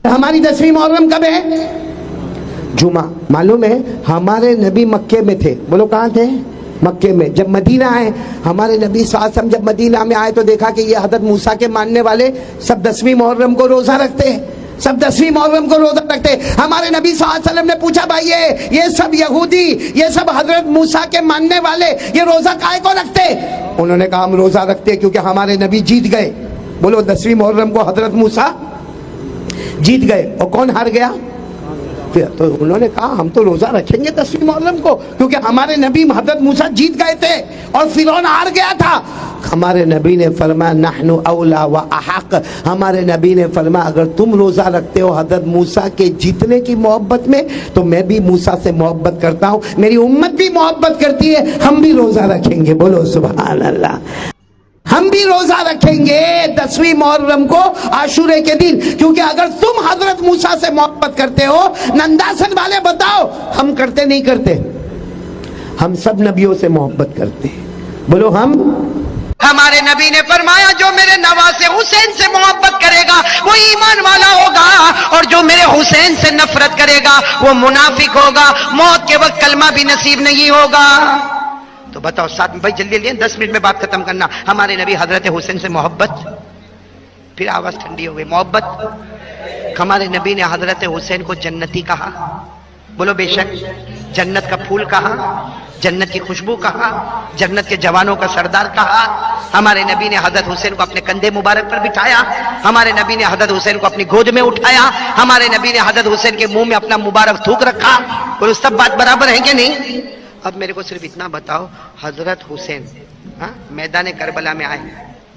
ہماری 10ویں محرم کب ہے؟ جمعہ. معلوم ہے ہمارے نبی مکے میں تھے. بولو کہاں تھے؟ مکے میں. جب مدینہ آئے ہمارے نبی صلی اللہ علیہ وسلم، جب مدینہ میں آئے تو دیکھا کہ یہ حضرت موسیٰ کے ماننے والے سب 10ویں محرم کو روزہ رکھتے ہیں، سب 10ویں محرم کو روزہ رکھتے. ہمارے نبی صلی اللہ علیہ وسلم نے پوچھا بھائی یہ سب یہودی، یہ سب حضرت موسیٰ کے ماننے والے یہ روزہ کائے کو رکھتے؟ انہوں نے کہا ہم روزہ رکھتے کیونکہ ہمارے نبی جیت گئے. بولو 10ویں محرم کو حضرت موسیٰ جیت گئے. اور کون ہار گیا؟ تو انہوں نے کہا ہم تو روزہ رکھیں گے 10ویں محرم کو کیونکہ ہمارے نبی حضرت موسیٰ جیت گئے تھے اور فرعون ہار گیا تھا. ہمارے نبی نے فرمایا نحن اولا و احق. ہمارے نبی نے فرمایا اگر تم روزہ رکھتے ہو حضرت موسیٰ کے جیتنے کی محبت میں تو میں بھی موسیٰ سے محبت کرتا ہوں، میری امت بھی محبت کرتی ہے، ہم بھی روزہ رکھیں گے. بولو سبحان اللہ. ہم بھی روزہ رکھیں گے 10ویں محرم کو عاشورے کے دن، کیونکہ اگر تم حضرت موسیٰ سے محبت کرتے ہو، ننداسن والے بتاؤ ہم کرتے نہیں کرتے؟ ہم سب نبیوں سے محبت کرتے ہیں. بولو ہم. ہمارے نبی نے فرمایا جو میرے نواسے حسین سے محبت کرے گا وہ ایمان والا ہوگا، اور جو میرے حسین سے نفرت کرے گا وہ منافق ہوگا، موت کے وقت کلمہ بھی نصیب نہیں ہوگا. تو بتاؤ ساتھ میں بھائی جلدی جلدی 10 منٹ میں بات ختم کرنا. ہمارے نبی حضرت حسین سے محبت، پھر آواز ٹھنڈی ہو گئی، محبت. ہمارے نبی نے حضرت حسین کو جنتی کہا. بولو بے شک. جنت کا پھول کہا، جنت کی خوشبو کہا، جنت کے جوانوں کا سردار کہا. ہمارے نبی نے حضرت حسین کو اپنے کندھے مبارک پر بٹھایا. ہمارے نبی نے حضرت حسین کو اپنی گود میں اٹھایا. ہمارے نبی نے حضرت حسین کے منہ میں اپنا مبارک تھوک رکھا. اور سب بات برابر ہے کہ نہیں؟ اب میرے کو صرف اتنا بتاؤ، حضرت حسین میدان کربلا میں آئے،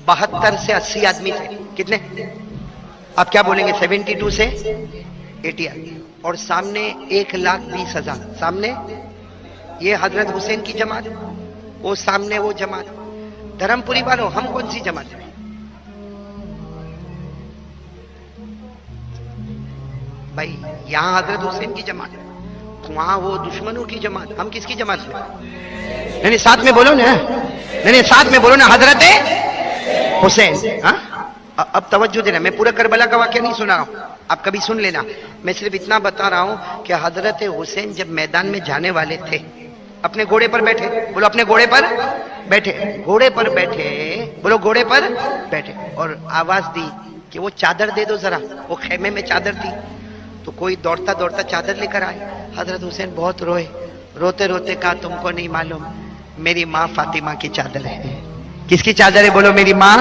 72 سے 80 آدمی تھے. کتنے؟ آپ کیا بولیں گے؟ 72 سے 80. اور سامنے 1,20,000. سامنے یہ حضرت حسین کی جماعت، وہ سامنے وہ جماعت. دھرم پوری والوں ہم کون سی جماعت ہے؟ بھائی یہاں حضرت حسین کی جماعت، وہاں وہ دشمنوں کی جماعت. ہم کس کی جماعت میں؟ نہیں ساتھ میں بولو نا، نہیں ساتھ میں بولو نا، حضرت حسین. اب توجہ دینا، میں پورا کربلا کا واقعہ نہیں سنا رہا ہوں، آپ کبھی سن لینا. میں صرف اتنا بتا رہا ہوں کہ حضرت حسین جب میدان میں جانے والے تھے اپنے گھوڑے پر بیٹھے. بولو اپنے گھوڑے پر بیٹھے. گھوڑے پر بیٹھے. بولو گھوڑے پر بیٹھے. اور آواز دی کہ وہ چادر دے دو ذرا. وہ خیمے میں چادر تھی تو کوئی دوڑتا دوڑتا چادر لے کر آئے. حضرت حسین بہت روئے. روتے روتے کہا تم کو نہیں معلوم میری ماں فاطمہ کی چادر ہے. کس کی چادر ہے؟ بولو میری ماں.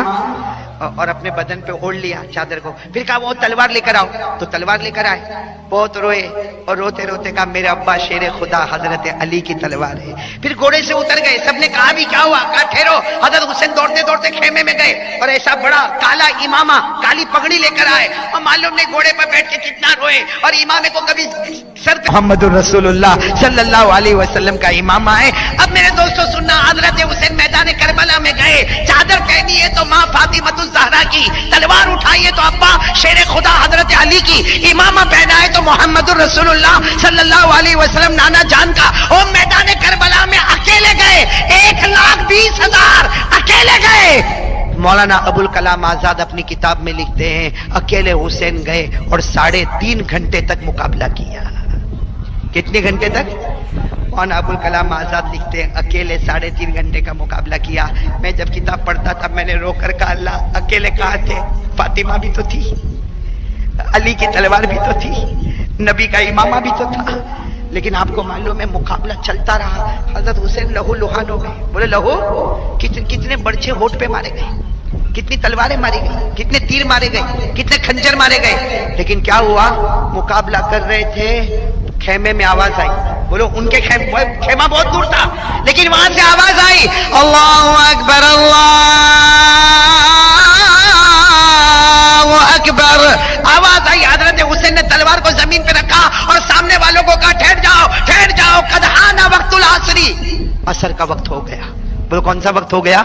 اور اپنے بدن پہ اوڑھ لیا چادر کو. پھر کہا وہ تلوار لے کر آؤ. تو تلوار لے کر آئے. بہت روئے اور روتے روتے کہا میرے ابا شیر خدا حضرت علی کی تلوار ہے. پھر گھوڑے سے اتر گئے. سب نے کہا بھی کیا ہوا؟ کہا ٹھہرو. حضرت حسین دوڑتے دوڑتے خیمے میں گئے اور ایسا بڑا کالا امامہ، کالی پگڑی لے کر آئے. اور معلوم نہیں گھوڑے پر بیٹھ کے کتنا روئے. اور امامے کو کبھی سر پہ محمد الرسول اللہ صلی اللہ علیہ وسلم کا امامہ ہے. اب میرے دوستو سننا، حضرت حسین میدان کربلا میں گئے. چادر پہنی ہے تو ماں فاطمہ الزہرا کی، تلوار اٹھائیے تو ابا شیر خدا حضرت علی کی، امامہ پہنا ہے تو محمد الرسول اللہ صلی اللہ علیہ وسلم نانا جان کا. اور میدان کربلا میں اکیلے گئے، 1,20,000 اکیلے گئے. مولانا ابوالکلام آزاد اپنی کتاب میں لکھتے ہیں اکیلے حسین گئے اور 3.5 گھنٹے تک مقابلہ کیا. کتنے گھنٹے تک؟ مولانا ابوالکلام آزاد لکھتے ہیں اکیلے 3.5 گھنٹے کا مقابلہ کیا. میں جب کتاب پڑھتا تھا میں نے رو کر کہا اللہ اکیلے کہاں تھے؟ فاطمہ بھی تو تھی، علی کی تلوار بھی تو تھی، نبی کا امامہ بھی تو تھا. لیکن آپ کو معلوم ہے مقابلہ چلتا رہا. حضرت حسین لہو لہان ہو گئے. بولے لہو. کتنے برچے ہوٹ پہ مارے گئے، کتنی تلواریں ماری گئی، کتنے تیر مارے گئے، کتنے خنجر مارے گئے. لیکن کیا ہوا؟ مقابلہ کر رہے تھے، خیمے میں آواز آئی. بولو ان کے خیمہ بہت دور تھا لیکن وہاں سے آواز آئی اللہ اکبر اللہ اکبر. آواز آئی. حضرت حسین نے تلوار کو زمین پہ رکھا اور سامنے والوں کو کہا ٹھہر جاؤ ٹھہر جاؤ، قد حان وقت العصری. عصر کا وقت ہو گیا. بولو کون سا وقت ہو گیا؟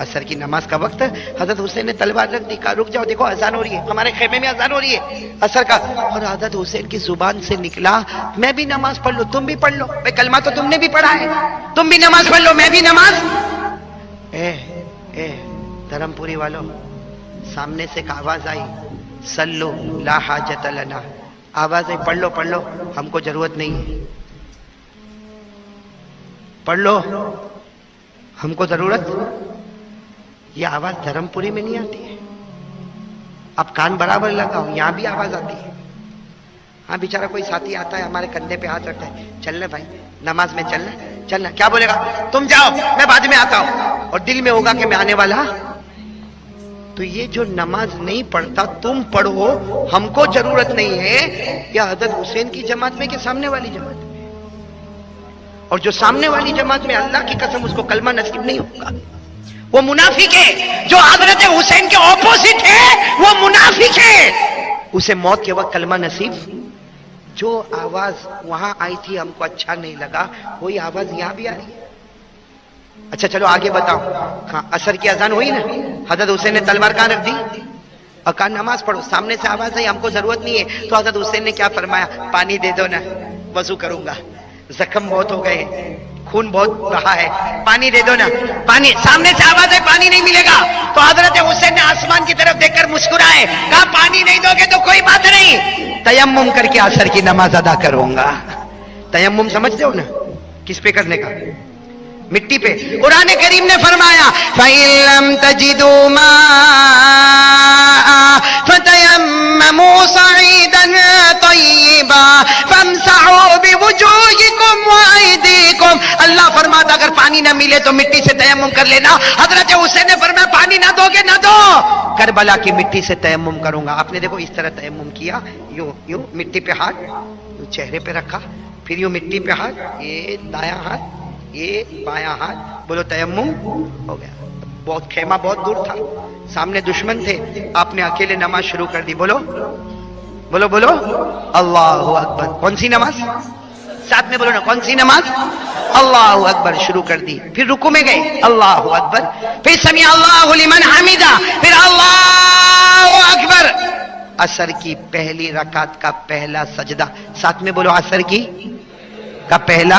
عصر کی نماز کا وقت. حضرت حسین نے تلوار رکھ دی. کہا رک جاؤ، دیکھو اذان ہو رہی ہے، ہمارے خیمے میں اذان ہو رہی ہے عصر کا. اور حضرت حسین کی زبان سے نکلا میں بھی نماز پڑھ لو، تم بھی پڑھ لو. بھائی کلمہ تو تم نے بھی پڑھا ہے، تم بھی نماز پڑھ لو، میں بھی نماز. دھرم پوری والوں، سامنے سے ایک آواز آئی सल्लु ला हाजत लना। आवाज है, पढ़ लो, हमको जरूरत नहीं है। पढ़ लो, हमको जरूरत। ये आवाज धर्मपुरी में नहीं आती है। अब कान बराबर लगाओ, यहां भी आवाज आती है। हाँ, बेचारा कोई साथी आता है, हमारे कंधे पे हाथ रखता है, चलना भाई नमाज में चलना। क्या बोलेगा? तुम जाओ, मैं बाद में आता हूं। और दिल में होगा कि मैं आने वाला। तो ये जो नमाज नहीं पढ़ता, तुम पढ़ो, हमको जरूरत नहीं है, या हजरत हुसैन की जमात में कि सामने वाली जमात में? और जो सामने वाली जमात में, अल्लाह की कसम उसको कलमा नसीब नहीं होगा। वो मुनाफिक है। जो हजरत हुसैन के ऑपोजिट है वो मुनाफिक है, उसे मौत के वक्त कलमा नसीब। जो आवाज वहां आई थी हमको अच्छा नहीं लगा, वही आवाज यहां भी आ रही है। अच्छा चलो आगे बताओ। हाँ, असर की अजान हुई ना, हजरत हुसैन ने तलवार कहां रख दी और कहा नमाज पढ़ो। सामने से आवाज आई, हमको जरूरत नहीं है। तो हजरत हुसैन ने क्या फरमाया? पानी दे दो ना, वजू करूंगा, जख्म बहुत हो गए, खून बहुत रहा है, पानी दे दो ना। पानी, सामने से आवाज है पानी नहीं मिलेगा। तो हजरत हुसैन ने आसमान की तरफ देखकर मुस्कुराए, कहा पानी नहीं दोगे तो कोई बात नहीं, तयम्मुम करके असर की नमाज अदा करूंगा। तयम्मुम समझते हो ना, किस पे करने का? मिट्टी पे। कुरान करीम ने फरमाया फ़इल्लम तजिदू माअ फ़तयम्ममू सईदन तय्यिबा फमसहू बिवुजूहिकुम व अयदीकुम। अल्लाह फरमाता अगर पानी ना मिले तो मिट्टी से तयम्मुम कर लेना। हजरत हुसैन ने फरमाया पानी ना दोगे ना दो, करबला की मिट्टी से तयम्मुम करूंगा। आपने देखो इस तरह तयम्मुम किया, यूं मिट्टी पे हाथ, यूं चेहरे पे रखा, फिर यूं मिट्टी पे हाथ, ये दायां हाथ, ये बायां हाथ, बोलो तयम्मुम हो गया। बहुत खेमा बहुत दूर था, सामने दुश्मन थे, आपने अकेले नमाज शुरू कर दी। बोलो बोलो बोलो अल्लाहु अकबर। कौन सी नमाज? साथ में बोलो ना, कौन सी नमाज? अल्लाहु अकबर शुरू कर दी। फिर रुकू में गए, अल्लाहु अकबर, फिर समिअ अल्लाहु लिमन हमिदा, फिर अल्लाहु अकबर। असर की पहली रकात का पहला सजदा, साथ में बोलो असर की का पहला।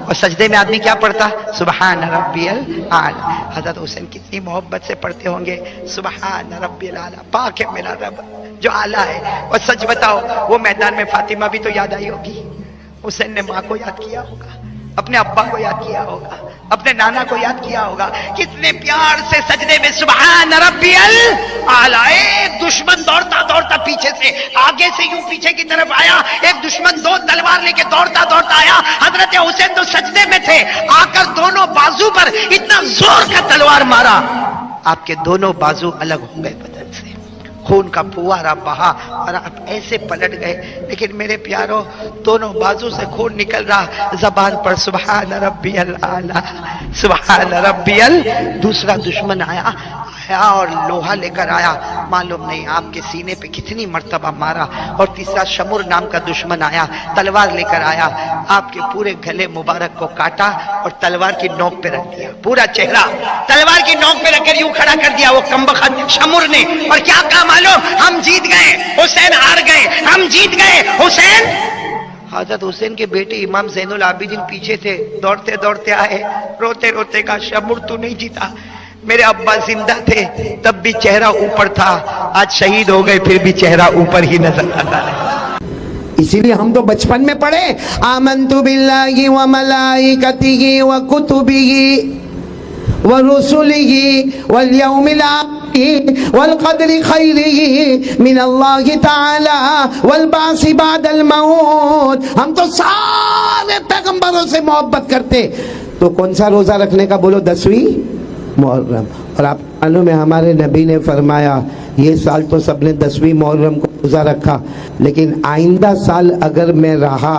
और सजदे में आदमी क्या पढ़ता? सुबहान रब्बियल आला। हजरत हुसैन कितनी मोहब्बत से पढ़ते होंगे, सुबहान रब्बियल आला, पाक है मेरा रब जो आला है। और सच बताओ, वो मैदान में फातिमा भी तो याद आई होगी। हुसैन ने माँ को याद किया होगा, अपने अब्बा को याद किया होगा, अपने नाना को याद किया होगा। कितने प्यार से सजदे में सुबहान रब्बियल आला। एक दुश्मन दौड़ता दौड़ता पीछे से, आगे से यूं पीछे की तरफ आया, एक दुश्मन दो तलवार लेके दौड़ता दौड़ता आया। हजरत हुसैन तो सजदे में थे, आकर दोनों बाजू पर इतना जोर का तलवार मारा, आपके दोनों बाजू अलग हो गए बदन से, खून का फुवारा बहा और आप ऐसे पलट गए। लेकिन मेरे प्यारो, दोनों बाजू से खून निकल रहा, जबान पर सुबहान रब्बियल आला, सुबहान रब्बियल। दूसरा दुश्मन आया और लोहा लेकर आया, मालूम नहीं आपके सीने पे कितनी मर्तबा मारा। और तीसरा शमुर नाम का दुश्मन आया, तलवार लेकर आया, आपके पूरे गले मुबारक को काटा और तलवार की नोक पे रख दिया। पूरा चेहरा तलवार की नोक पे रखकर यूं खड़ा कर दिया वो कमबख्त शमुर ने। और क्या कहा मालूम? हम जीत गए, हुसैन हार गए, हम जीत गए, हुसैन। हजरत हुसैन के बेटे इमाम ज़ैनुल आबिदीन पीछे थे, दौड़ते दौड़ते आए, रोते रोते कहा शमुर तू नहीं जीता, मेरे अब्बा जिंदा थे तब भी चेहरा ऊपर था, आज शहीद हो गए फिर भी चेहरा ऊपर ही नजर आता है। इसीलिए हम तो बचपन में पढ़े आमन्तु बिल्लाहि व मलाइकतिहि व कुतुबिहि व रुसुलिहि वल यौमिल आखिर वल क़द्रि खैरिहि मिनल्लाहि तआला वल बासी बादल मौत। हम तो सारे पैगंबरों से मोहब्बत करते। तो कौन सा रोजा रखने का? बोलो 10वीं मुहर्रम। और आप मालूम है हमारे नबी ने फरमाया, ये साल तो सबने 10वीं मुहर्रम को रोजा रखा, लेकिन आइंदा साल अगर मैं रहा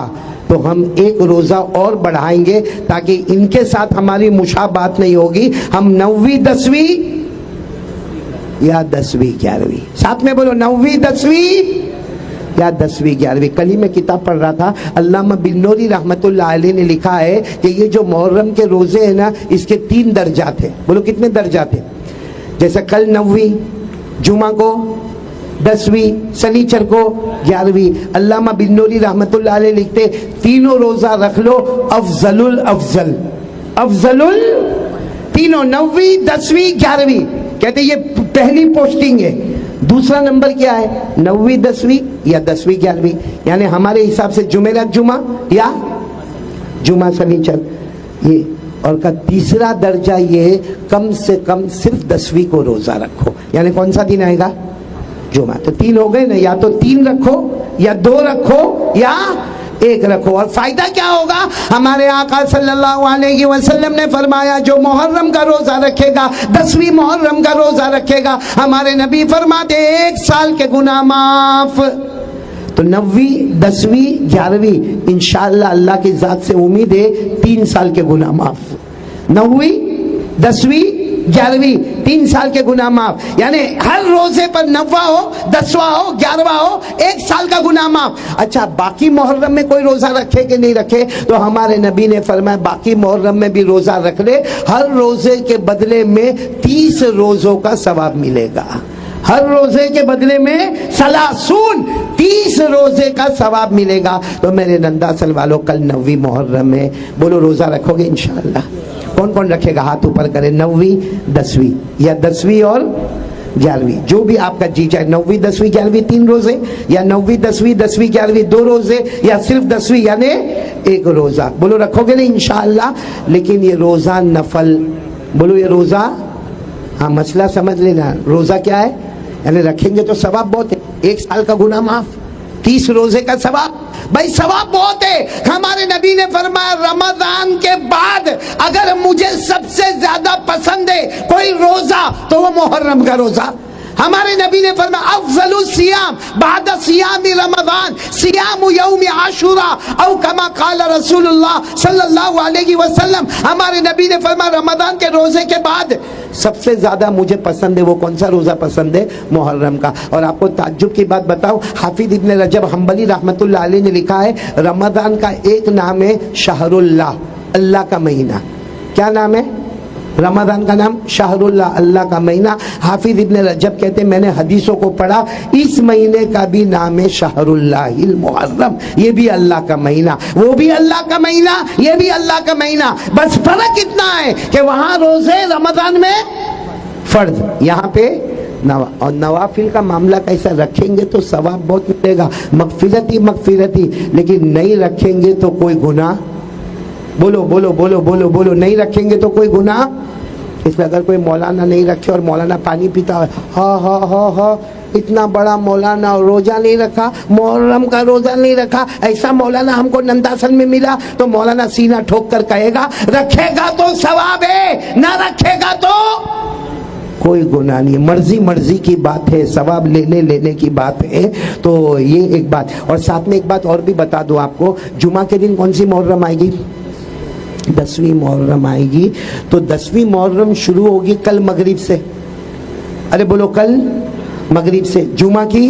तो हम एक रोजा और बढ़ाएंगे ताकि इनके साथ हमारी मुशाबात नहीं होगी। हम 9वीं 10वीं या 10वीं 11वीं, साथ में बोलो 9वीं 10वीं या 10वीं 11वीं। कल ही मैं किताब पढ़ रहा था, अल्लामा बिन्नौरी रहमतुल्लाह अलैह ने लिखा है कि ये जो मुहर्रम के रोजे हैं ना, इसके 3 दर्जात हैं। बोलो कितने दर्जात हैं? जैसे कल 9वीं, जुमा को 10वीं, शनिचर को 11वीं। अल्लामा बिन्नौरी रहमतुल्लाह अलैह लिखते तीनों रोजा रख लो, अफजलुल अफजल, अफजलुल तीनों 9वीं 10वीं 11वीं। कहते ये पहली पोस्टिंग है। दूसरा नंबर क्या है, 9वीं 10वीं या 10वीं 11वीं, यानी हमारे हिसाब से जुमेरात जुमा या जुमा शनिचर ये। और का तीसरा दर्जा ये है कम से कम सिर्फ 10वीं को रोजा रखो, यानी कौन सा दिन आएगा, जुमा। तो 3 हो गए ना, या तो 3 रखो या 2 रखो या 1 रखो। और फायदा क्या होगा, हमारे आका सल्लल्लाहु अलैहि वसल्लम ने फरमाया जो मुहर्रम का रोजा रखेगा, 10वीं मुहर्रम का रोजा रखेगा, हमारे नबी फरमाते 1 साल के गुनाह माफ। तो 9वीं 10वीं 11वीं इंशाअल्लाह अल्लाह की जात से उम्मीद है 3 साल के गुनाह माफ। 9वीं 10वीं 11वीं 3 साल के गुनाह माफ, यानी हर रोजे पर 9वां हो 10वां हो 11वां हो 1 साल का गुनाह माफ। अच्छा, बाकी मुहर्रम में कोई रोजा रखे कि नहीं रखे, तो हमारे नबी ने फरमाया बाकी मुहर्रम में भी रोजा रख ले, हर रोजे के बदले में 30 रोजों का सवाब मिलेगा। हर रोजे के बदले में 30 रोजे का सवाब मिलेगा। तो मेरे नंदासल वालों, कल 9वीं मुहर्रम में बोलो रोजा रखोगे इंशाअल्लाह? कौन कौन रखेगा, हाथ ऊपर करें। 9वीं 10वीं या 10वीं और 11वीं, जो भी आपका जी चाहे, 9वीं 10वीं 11वीं 3 रोजे, या 9वीं 10वीं 10वीं 11वीं 2 रोजे, या सिर्फ 10वीं यानी 1 रोजा। बोलो रखोगे नहीं इंशाअल्लाह? लेकिन ये रोजा नफल, बोलो ये रोजा, हाँ मसला समझ लेना, रोजा क्या है, यानी रखेंगे तो सवाब बहुत है। 1 साल का गुनाह माफ, 30 रोजे का सवाब, भाई सवाब बहुत है। हमारे नबी ने फरमाया रमजान के बाद अगर मुझे सबसे ज्यादा पसंद है कोई रोजा तो वो मुहर्रम का रोजा। हमारे नबी ने फरमाया अफजलु सियाम बाद सियाम रमजान सियाम यौम आशुरा औ कमा काल रसूलुल्लाह सल्लल्लाहु अलैहि वसल्लम। हमारे नबी ने फरमाया रमजान के रोजे के बाद सबसे ज्यादा मुझे पसंद है वो कौन सा रोजा पसंद है, मुहर्रम का। और आपको ताज्जुब की बात बताओ, हाफिज इब्न रजब हम्बली रहमतुल्लाह अलैह ने लिखा है रमजान का एक नाम है शहरुल्लाह, अल्लाह का महीना। क्या नाम है रमजान का नाम? शहरुल्लाह, अल्लाह का महीना। हाफिज इब्न रजब कहते हैं मैंने हदीसों को पढ़ा, इस महीने का भी नाम है शहरुल्लाहिल मुहर्रम, ये भी अल्लाह का महीना, वो भी अल्लाह का महीना, ये भी अल्लाह का महीना। बस फर्क इतना है कि वहां रोजे रमजान में फर्ज, यहाँ पे नवा। और नवाफिल का मामला कैसा, रखेंगे तो सवाब बहुत मिलेगा, मगफिरत ही, लेकिन नहीं रखेंगे तो कोई गुनाह, बोलो बोलो बोलो बोलो बोलो, नहीं रखेंगे तो कोई गुनाह। इसमें अगर कोई मौलाना नहीं रखे और मौलाना पानी पीता है, हा इतना बड़ा मौलाना और रोजा नहीं रखा, मुहर्रम का रोजा नहीं रखा, ऐसा मौलाना हमको नंदासल में मिला, तो मौलाना सीना ठोक कर कहेगा रखेगा तो सवाब है, ना रखेगा तो कोई गुनाह नहीं। मर्जी की बात है, सवाब लेने की बात है। तो ये एक बात, और साथ में एक बात और भी बता दूं आपको, जुमा के दिन कौन सी मुहर्रम आएगी, 10वीं मुहर्रम आएगी। तो 10वीं मुहर्रम शुरू होगी कल मगरिब से, अरे बोलो कल मगरिब से जुमा की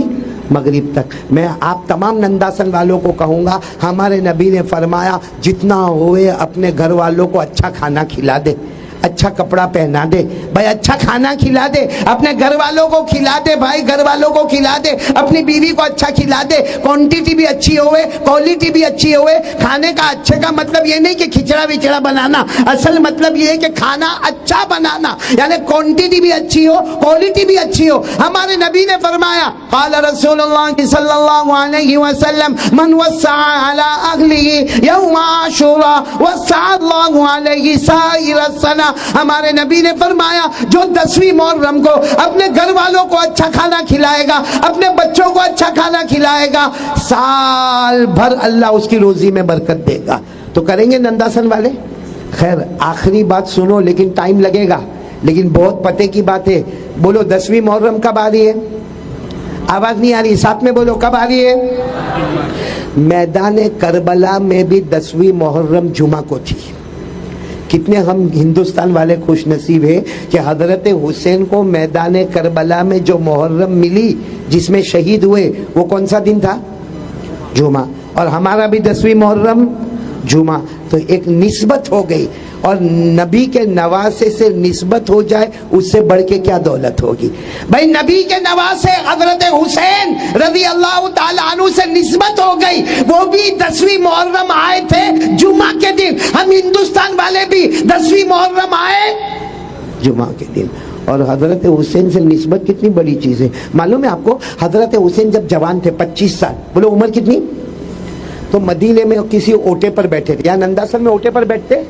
मगरिब तक। मैं आप तमाम नंदासन वालों को कहूँगा, हमारे नबी ने फरमाया जितना होए अपने घर वालों को अच्छा खाना खिला दे, अच्छा कपड़ा पहना दे, भाई अच्छा खाना खिला दे, अपने घर वालों को खिला दे, भाई घर वालों को खिला दे, अपनी बीवी को अच्छा खिला दे, क्वांटिटी भी अच्छी होवे, क्वालिटी भी अच्छी होवे। खाने का अच्छे का मतलब ये नहीं कि खिचड़ा विचड़ा बनाना, असल मतलब ये है कि खाना अच्छा बनाना, यानी क्वांटिटी भी अच्छी हो, क्वालिटी भी अच्छी हो। हमारे नबी ने फरमाया क़ाल रसूलुल्लाह सल्लल्लाहु अलैहि वसल्लम मन वस्सा अला अहलिही यौम आशुरा वस्सा अल्लाहु अलैहि साइर सना। हमारे नबी ने फरमाया जो 10वीं मुहर्रम को अपने घर वालों को अच्छा खाना खिलाएगा, अपने बच्चों को अच्छा खाना खिलाएगा, साल भर अल्लाह उसकी रोजी में बरकत देगा। तो करेंगे नंदासन वाले? खैर आखिरी बात सुनो, लेकिन टाइम लगेगा, लेकिन बहुत पते की बात है। बोलो 10वीं मुहर्रम कब आ रही है? आवाज नहीं आ रही, साथ में बोलो कब आ रही है? मैदान करबला में भी 10वीं मुहर्रम जुमा को थी। कितने हम हिंदुस्तान वाले खुश नसीब है कि हजरत हुसैन को मैदान करबला में जो मुहर्रम मिली, जिसमें शहीद हुए, वो कौन सा दिन था? जुमा। और हमारा भी 10वीं मुहर्रम जुमा। तो एक निस्बत हो गई, और नबी के नवासे से निस्बत हो जाए उससे बढ़ के क्या दौलत होगी भाई। नबी के नवासे हजरत हुसैन रज़ी अल्लाह ताला अन्हु से निस्बत हो गई, वो भी 10वीं मुहर्रम आए थे जुमा के दिन। हम हिंदुस्तान वाले भी 10वीं मुहर्रम आए जुमा के दिन। اور حضرت حسین سے نسبت کتنی بڑی چیز ہے. معلوم ہے آپ کو حضرت حسین جب جوان تھے 25 سال, بولو عمر کتنی, تو مدینے میں کسی اوٹے پر بیٹھے تھے. یا ننداسر میں اوٹے پر بیٹھتے,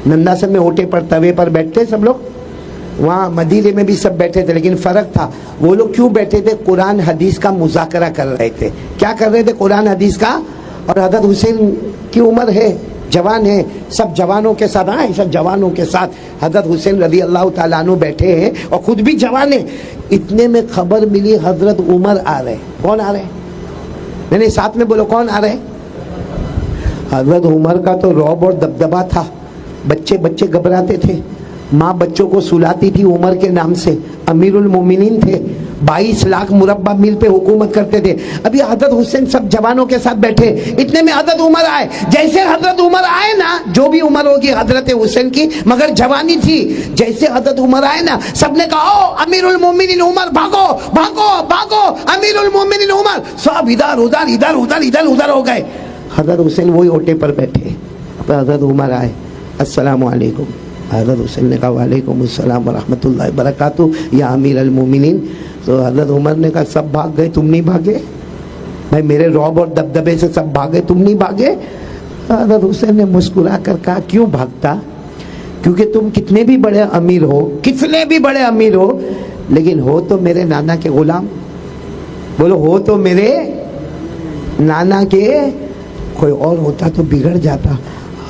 ننداسر میں اوٹے پر توے پر بیٹھتے سب لوگ, وہاں مدینے میں بھی سب بیٹھے تھے. لیکن فرق تھا, وہ لوگ کیوں بیٹھے تھے؟ قرآن حدیث کا مذاکرہ کر رہے تھے. کیا کر رہے تھے؟ قرآن حدیث کا. اور حضرت حسین کی عمر ہے, جوان ہے, سب جوانوں کے ساتھ, سب جوانوں کے ساتھ حضرت حسین رضی اللہ تعالیٰ عنہ بیٹھے ہیں اور خود بھی جوان ہیں. اتنے میں خبر ملی حضرت عمر آ رہے. کون آ رہے؟ نہیں ساتھ میں بولو کون آ رہے؟ حضرت عمر کا تو رعب اور دبدبا تھا. بچے گھبراتے تھے. ماں بچوں کو سلاتی تھی عمر کے نام سے. امیر المومنین تھے, 22 لاکھ مربع میل پہ حکومت کرتے تھے. ابھی حضرت حسین سب جوانوں کے ساتھ بیٹھے, اتنے میں حضرت عمر آئے. جیسے حضرت عمر آئے نا, جو بھی عمر ہوگی حضرت حسین کی مگر جوانی تھی, جیسے حضرت عمر آئے نا سب نے کہا او امیر المومنین عمر, بھاگو بھاگو بھاگو, امیر المومنین عمر. سب ادھر ہو گئے. حضرت حسین وہی اوٹے پر بیٹھے. حضرت عمر آئے, السلام علیکم. حضرت حسین نے کہا وعلیکم السلام ورحمۃ اللہ وبرکاتہ یا امیر المومنین. تو حضرت عمر نے کہا سب بھاگ گئے, تم نہیں بھاگے؟ بھائی میرے رعب اور دبدبے سے سب بھاگے, تم نہیں بھاگے؟ حضرت حسین نے مسکرا کر کہا کیوں بھاگتا؟ کیونکہ تم کتنے بھی بڑے امیر ہو, کتنے بھی بڑے امیر ہو, لیکن ہو تو میرے نانا کے غلام. بولو ہو تو میرے نانا کے, کوئی اور ہوتا تو بگڑ جاتا.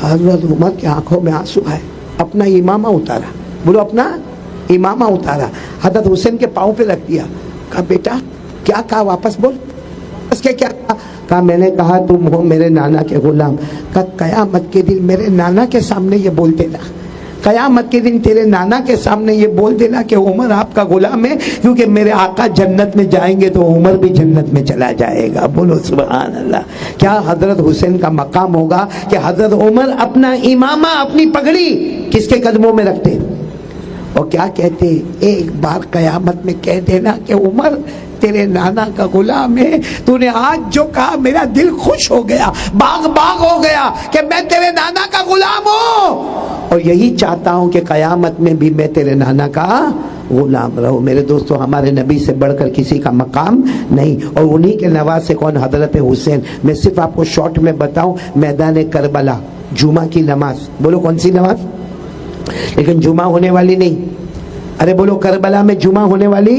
حضرت عمر کی آنکھوں میں آنسو آئے. اپنا امامہ اتارا, بولو اپنا امامہ اتارا, حضرت حسین کے پاؤں پہ رکھ دیا. کہا بیٹا کیا کہا, واپس بول. اس کے کیا کہا میں نے کہا تم ہو میرے نانا کے غلام. کہا قیامت کے دن میرے نانا کے سامنے یہ بول دینا, قیامت کے دن تیرے نانا کے سامنے یہ بول دینا کہ عمر آپ کا غلام ہے, کیونکہ میرے آقا جنت میں جائیں گے تو عمر بھی جنت میں چلا جائے گا. بولو سبحان اللہ. کیا حضرت حسین کا مقام ہوگا کہ حضرت عمر اپنا امامہ, اپنی پگڑی کس کے قدموں میں رکھتے اور کیا کہتے, ایک بار قیامت میں کہہ دینا کہ عمر تیرے نانا کا غلام ہے, تو نے آج جو کہا میرا دل خوش ہو گیا, باغ ہو گیا کہ میں تیرے نانا کا غلام ہوں, اور یہی چاہتا ہوں کہ قیامت میں بھی میں تیرے نانا کا غلام رہوں. میرے دوستو ہمارے نبی سے بڑھ کر کسی کا مقام نہیں, اور انہی کے نواز سے کون؟ حضرت حسین. میں صرف آپ کو شارٹ میں بتاؤں, میدان کربلا جمعہ کی نماز, بولو کون سی نماز؟ لیکن جمعہ ہونے والی نہیں. ارے بولو کربلا میں جمعہ ہونے والی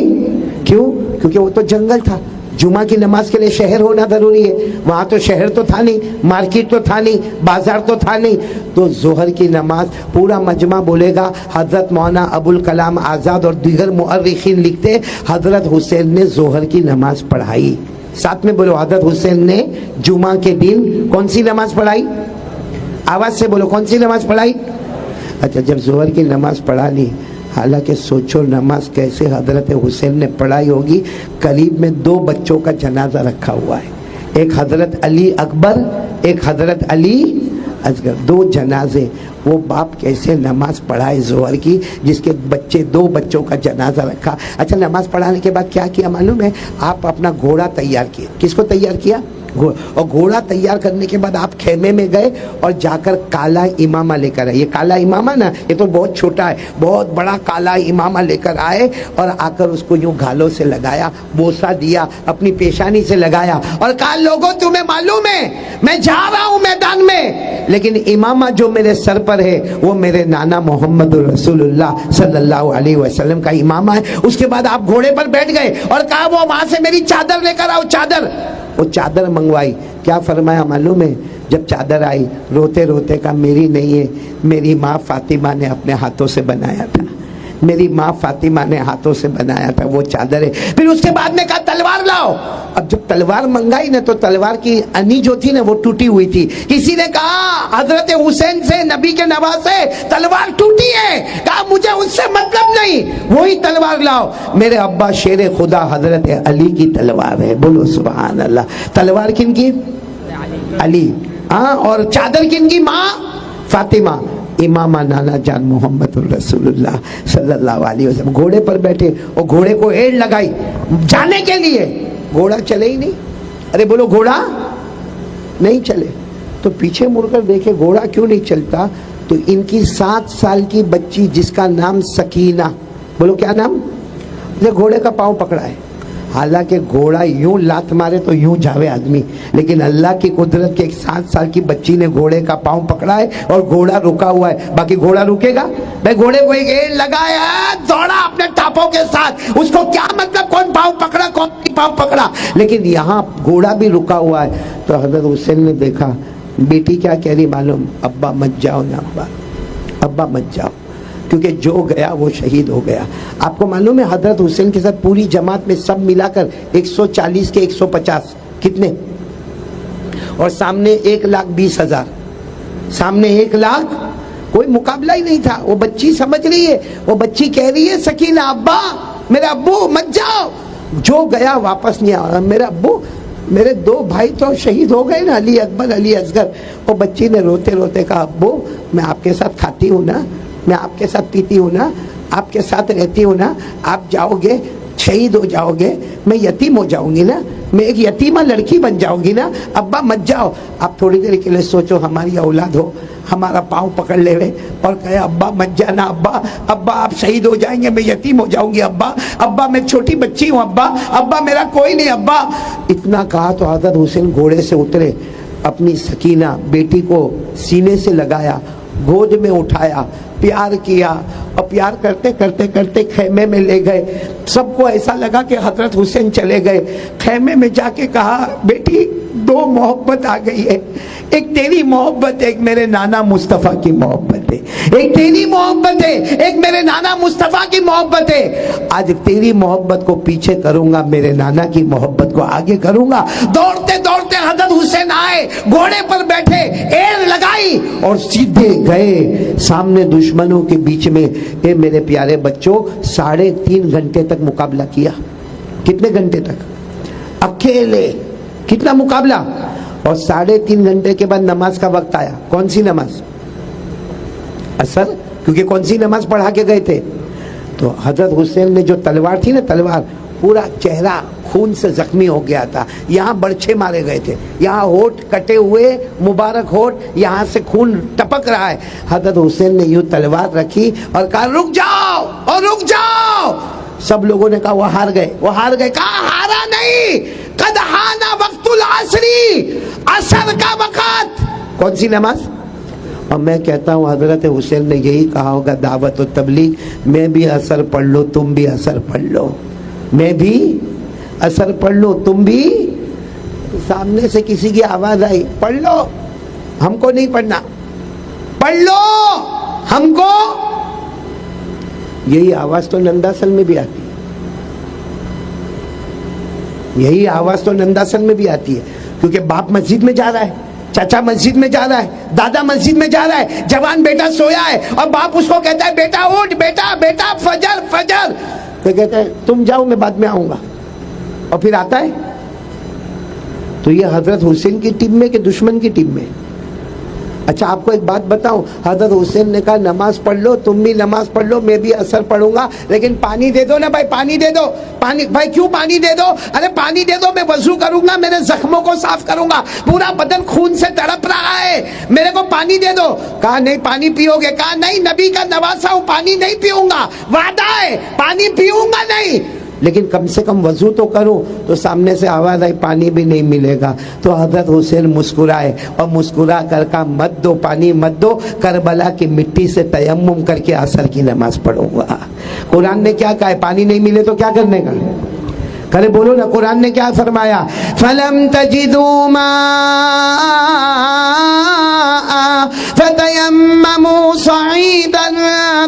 کیوں؟ کیونکہ وہ تو جنگل تھا. جمعہ کی نماز کے لیے شہر ہونا ضروری ہے. وہاں تو شہر تو تھا نہیں, مارکیٹ تو تھا نہیں, بازار تو تھا نہیں. تو ظہر کی نماز پورا مجمع بولے گا. حضرت مولانا ابوالکلام آزاد اور دیگر مؤرخین لکھتے حضرت حسین نے ظہر کی نماز پڑھائی. ساتھ میں بولو حضرت حسین نے جمعہ کے دن کون سی نماز پڑھائی؟ آواز سے بولو کون سی نماز پڑھائی؟ اچھا جب ظہر کی نماز پڑھا لی, حالانکہ سوچو نماز کیسے حضرت حسین نے پڑھائی ہوگی. قریب میں 2 بچوں کا جنازہ رکھا ہوا ہے, ایک حضرت علی اکبر, ایک حضرت علی اصغر, 2 جنازے. وہ باپ کیسے نماز پڑھائے ظہر کی, جس کے 2 بچوں کا جنازہ رکھا. اچھا نماز پڑھانے کے بعد کیا کیا معلوم ہے؟ آپ اپنا گھوڑا تیار کیے. کس کو تیار کیا؟ اور گھوڑا تیار کرنے کے بعد آپ خیمے میں گئے اور جا کر کالا امامہ لے کر آئے. یہ کالا امامہ نا, یہ تو بہت چھوٹا ہے, بہت بڑا کالا امامہ لے کر آئے اور آ کر اس کو یوں گھالوں سے لگایا, بوسہ دیا, اپنی پیشانی سے لگایا اور کہا لوگوں تمہیں معلوم ہے میں جا رہا ہوں میدان میں, لیکن امامہ جو میرے سر پر ہے وہ میرے نانا محمد رسول اللہ صلی اللہ علیہ وسلم کا امامہ ہے. اس کے بعد آپ گھوڑے پر بیٹھ گئے اور کہا وہ وہاں سے میری چادر لے کر آؤ. چادر, وہ چادر منگوائی. کیا فرمایا معلوم ہے؟ جب چادر آئی روتے روتے کہا میری نہیں ہے, میری ماں فاطمہ نے اپنے ہاتھوں سے بنایا تھا, میری ماں فاطمہ نے ہاتھوں سے بنایا تھا, وہ چادر ہے. پھر اس کے بعد میں کہا تلوار لاؤ. اب جب تلوار منگائی نا تو تلوار کی انی جو تھی نا وہ ٹوٹی ہوئی تھی. کسی نے کہا حضرت حسین سے, نبی کے نواز سے تلوار ٹوٹی ہے. کہا مجھے اس سے مطلب نہیں, وہی تلوار لاؤ. میرے ابا شیر خدا حضرت علی کی تلوار ہے. بولو سبحان اللہ. تلوار کن کی؟ علی. ہاں, اور چادر کن کی؟ ماں فاطمہ. امامہ نانا جان محمد الرسول اللہ صلی اللہ علیہ وسلم گھوڑے پر بیٹھے اور گھوڑے کو ایڑ لگائی جانے کے لیے. گھوڑا چلے ہی نہیں. ارے بولو گھوڑا نہیں چلے. تو پیچھے مڑ کر دیکھے گھوڑا کیوں نہیں چلتا, تو ان کی 7 سال کی بچی جس کا نام سکینہ، بولو کیا نام، گھوڑے کا پاؤں پکڑا ہے. حالانکہ گھوڑا یوں لات مارے تو یوں جاوے آدمی، لیکن اللہ کی قدرت کے ایک 7 سال کی بچی نے گھوڑے کا پاؤں پکڑا ہے اور گھوڑا رکا ہوا ہے. باقی گھوڑا رکے گا؟ بھائی گھوڑے کو ایک ایڑ لگایا دوڑا اپنے ٹاپوں کے ساتھ، اس کو کیا مطلب کون پاؤں پکڑا کون نہیں پاؤں پکڑا، لیکن یہاں گھوڑا بھی رکا ہوا ہے. تو حضرت حسین نے دیکھا بیٹی کیا کہہ رہی معلوم، ابا مت جاؤ نا، ابا مت جاؤ، کیونکہ جو گیا وہ شہید ہو گیا. آپ کو معلوم ہے حضرت حسین کے ساتھ پوری جماعت میں سب ملا کر 140 کے 150 کتنے، اور سامنے 1,20,000، سامنے 1,00,000، کوئی مقابلہ ہی نہیں تھا. وہ بچی سمجھ رہی ہے، وہ بچی کہہ رہی ہے سکینہ ابا میرے ابو مت جاؤ، جو گیا واپس نہیں آ. میرے ابو، میرے 2 بھائی تو شہید ہو گئے نا، علی اکبر علی اصغر. وہ بچی نے روتے روتے کہا ابو میں آپ کے ساتھ کھاتی ہوں نا، میں آپ کے ساتھ پیتی ہوں نا، آپ کے ساتھ رہتی ہوں نا، آپ جاؤ گے شہید ہو جاؤ گے، میں یتیم ہو جاؤں گی نا، میں ایک یتیمہ لڑکی بن جاؤں گی نا، ابا مت جاؤ. آپ تھوڑی دیر کے لیے سوچو ہماری اولاد ہو، ہمارا پاؤں پکڑ لے ہوئے اور کہے ابا مت جانا، ابا ابا آپ شہید ہو جائیں گے، میں یتیم ہو جاؤں گی، ابا ابا میں چھوٹی بچی ہوں، ابا ابا میرا کوئی نہیں ابا. اتنا کہا تو حضرت حسین گھوڑے سے اترے، اپنی سکینہ بیٹی کو سینے سے لگایا، گود میں اٹھایا، پیار کیا، اور پیار کرتے کرتے کرتے خیمے میں لے گئے. سب کو ایسا لگا کہ حضرت حسین چلے گئے. خیمے میں جا کے کہا بیٹی 2 محبت آ گئی ہے، ایک تیری محبت ہے، ایک میرے نانا مصطفیٰ کی محبت ہے. ایک تیری محبت ہے، ایک میرے نانا مصطفیٰ کی محبت ہے. آج تیری محبت کو پیچھے کروں گا، میرے نانا کی محبت کو آگے کروں گا. دوڑتے دوڑتے حضرت حسین آئے، گھوڑے پر بیٹھے، ایڑ لگائی اور سیدھے گئے سامنے دشمنوں کے بیچ میں. اے میرے پیارے بچوں، 3.5 گھنٹے تک مقابلہ کیا. کتنے گھنٹے تک؟ اکیلے. کتنا مقابلہ؟ اور 3.5 گھنٹے کے بعد نماز کا وقت آیا. کون سی نماز؟ اثر. کیونکہ کون سی نماز پڑھا کے گئے تھے؟ تو حضرت حسین نے جو تلوار تھی نا، تلوار پورا چہرہ خون سے زخمی ہو گیا تھا. یہاں برچھے مارے گئے تھے، یہاں ہونٹ کٹے ہوئے مبارک ہونٹ، یہاں سے خون ٹپک رہا ہے. حضرت حسین نے یوں تلوار رکھی اور کہا رک جاؤ اور رک جاؤ. سب لوگوں نے کہا وہ ہار گئے، وہ ہار گئے. کہا ہارا نہیں، قد حان وقت العصری، عصر کا وقت. کون سی نماز؟ اور میں کہتا ہوں حضرت حسین نے یہی کہا ہوگا دعوت و تبلیغ، میں بھی اثر پڑھ لو تم بھی اثر پڑھ لو، میں بھی اثر پڑھ لو تم بھی. سامنے سے کسی کی آواز آئی پڑھ لو، ہم کو نہیں پڑھنا، پڑھ لو ہم کو. یہی آواز تو ننداسن میں بھی آتی ہے، یہی آواز تو ننداسن میں بھی آتی ہے. کیونکہ باپ مسجد میں جا رہا ہے، چچا مسجد میں جا رہا ہے، دادا مسجد میں جا رہا ہے، جوان بیٹا سویا ہے اور باپ اس کو کہتا ہے بیٹا اٹھ، بیٹا بیٹا فجر فجر. تو کہتا ہے تم جاؤ میں بعد میں آؤں گا، اور پھر آتا ہے. تو یہ حضرت حسین کی ٹیم میں کہ دشمن کی ٹیم میں؟ اچھا آپ کو ایک بات بتاؤں، حضرت حسین نے کہا نماز پڑھ لو تم بھی نماز پڑھ لو، میں بھی اثر پڑھوں گا، لیکن پانی دے دو نا بھائی، پانی دے دو. پانی بھائی کیوں پانی دے دو؟ ارے پانی دے دو، میں وضو کروں گا، میرے زخموں کو صاف کروں گا، پورا بدن خون سے تڑپ رہا ہے، میرے کو پانی دے دو. کہا نہیں پانی پیو گے؟ کہا نہیں، نبی کا نواسا ہوں، پانی نہیں پیوں گا، وعدہ ہے پانی پیوں گا نہیں، لیکن کم سے کم وضو تو کروں. تو سامنے سے آواز آئی پانی بھی نہیں ملے گا. تو حضرت حسین مسکرائے اور مسکرا کر کہا مت دو پانی مت دو، کربلا کی مٹی سے تیمم کر کے عصر کی نماز پڑھوں گا. قرآن نے کیا کہا ہے؟ پانی نہیں ملے تو کیا کرنے کا؟ کرے بولو نا، قرآن نے کیا فرمایا؟ فَلَمْ تَجِدُوا مَاءً فَتَيَمَّمُوا صَعِيدًا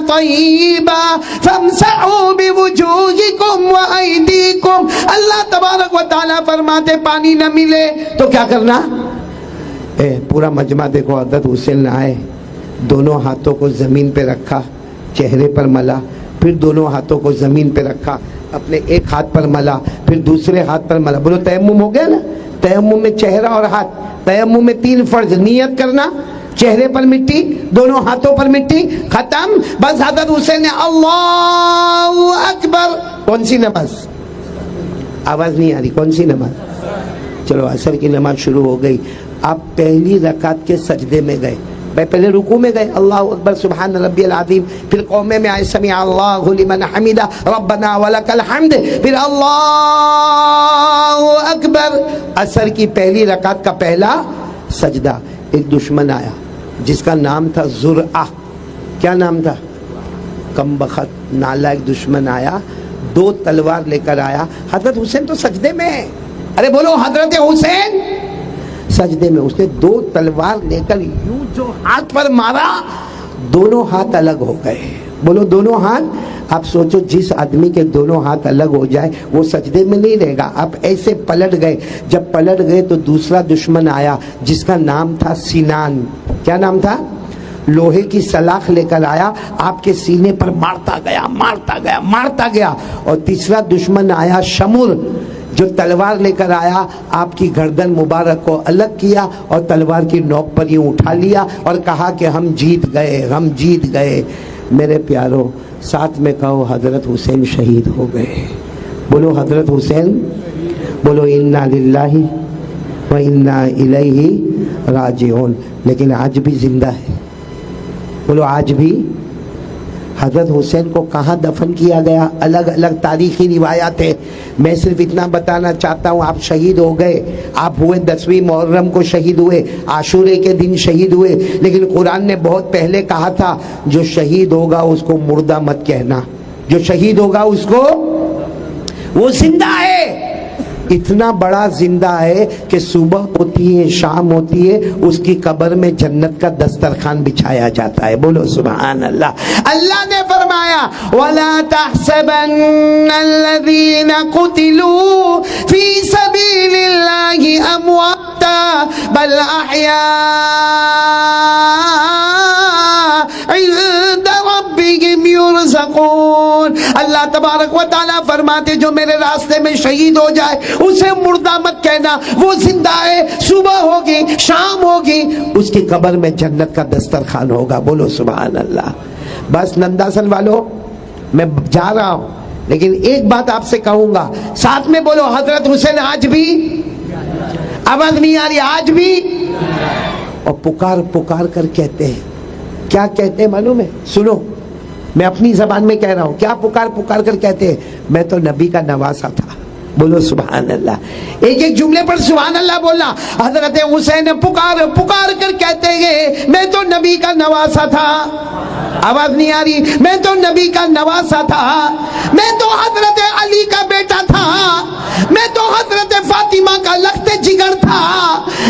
طَيِّبًا فَامْسَحُوا بِوُجُوهِكُمْ وَأَيْدِيكُمْ. اللہ تبارک و تعالیٰ فرماتے پانی نہ ملے تو کیا کرنا؟ پورا مجمع دیکھو، حضرت حسین نے آئے، دونوں ہاتھوں کو زمین پہ رکھا، چہرے پر ملا، پھر دونوں ہاتھوں کو زمین پہ رکھا، اپنے ایک ہاتھ پر ملا، پھر دوسرے ہاتھ پر ملا. بولو تیمم ہو گیا نا. تیمم میں چہرہ اور ہاتھ، تیمم میں 3 فرض، نیت کرنا، چہرے پر مٹی، دونوں ہاتھوں پر مٹی، ختم. بس حضرت حسین نے اللہ اکبر. کون سی نماز؟ آواز نہیں آ رہی، کون سی نماز؟ چلو عصر کی نماز شروع ہو گئی. آپ پہلی رکعت کے سجدے میں گئے، भाई पहले रुकू में गए अल्लाह अकबर सुभान रब्बियल अज़ीम, फिर कौमे में आए समी अल्लाहु लिमन हमिदा रब्बना वलकल हम्द, फिर अल्लाहु अकबर। असर की पहली रकात का पहला सजदा। एक दुश्मन आया जिसका नाम था ज़ुरआ। क्या नाम था? कम बखत नालायक दुश्मन आया, 2 तलवार लेकर आया। हजरत हुसैन तो सजदे में है, अरे बोलो हजरत हुसैन सजदे में। उसने 2 तलवार लेकर यूं जो हाथ पर मारा, दोनों हाथ अलग हो गए। बोलो दोनों हाथ। आप सोचो जिस आदमी के दोनों हाथ अलग हो जाए वो सजदे में नहीं रहेगा। आप ऐसे पलट गए। जब पलट गए तो दूसरा दुश्मन आया जिसका नाम था सिनान। क्या नाम था? लोहे की सलाख लेकर आया, आपके सीने पर मारता गया मारता गया मारता गया। और तीसरा दुश्मन आया शमुर, जो तलवार लेकर आया, आपकी गर्दन मुबारक को अलग किया और तलवार की नोक पर यूं उठा लिया और कहा कि हम जीत गए, हम जीत गए। मेरे प्यारों, साथ में कहो हजरत हुसैन शहीद हो गए। बोलो हजरत हुसैन, बोलो इन्ना लिल्लाहि व इन्ना इलैहि राजिऊन। लेकिन आज भी जिंदा है। बोलो आज भी। हजरत हुसैन को कहाँ दफन किया गया? अलग अलग तारीखी रिवायात है। मैं सिर्फ इतना बताना चाहता हूँ, आप शहीद हो गए। आप हुए 10वीं मुहर्रम को शहीद हुए, आशूरे के दिन शहीद हुए। लेकिन कुरान ने बहुत पहले कहा था जो शहीद होगा उसको मुर्दा मत कहना। जो शहीद होगा उसको, वो जिंदा है। इतना बड़ा जिंदा है कि सुबह होती है शाम होती है उसकी कब्र में जन्नत का दस्तरखान बिछाया जाता है। बोलो सुभान अल्लाह। अल्लाह ने फरमाया वला तहसबन्नल्लज़ीना कुतिलू फी सबीलिल्लाहि अमवाता बल अहया इंद रब्बिहिम युरज़क़ून। अल्लाह तबारक व तआला फरमाते जो मेरे रास्ते में शहीद हो जाए उसे मुर्दा मत कहना, वो जिंदा है। सुबह होगी शाम होगी उसकी कब्र में जन्नत का दस्तरखान होगा। बोलो सुभान अल्लाह। बस नंदासन वालों, मैं जा रहा हूं, लेकिन एक बात आपसे कहूंगा, साथ में बोलो हजरत हुसैन आज भी। आवाज नहीं आ रही? आज भी। और पुकार पुकार कर कहते हैं, क्या कहते हैं मालूम है? सुनो, मैं अपनी जबान में कह रहा हूं। क्या पुकार पुकार कर कहते हैं? मैं तो नबी का नवासा था। बोलो सुभान अल्लाह। एक एक जुमले पर सुभान अल्लाह बोलना। हजरत हुसैन पुकार पुकार कर कहते हैं मैं तो नबी का नवासा था। आवाज नहीं आ रही? मैं तो नबी का नवासा था, मैं तो हजरत अली का बेटा था, मैं तो हजरत फातिमा का लख्ते जिगर था।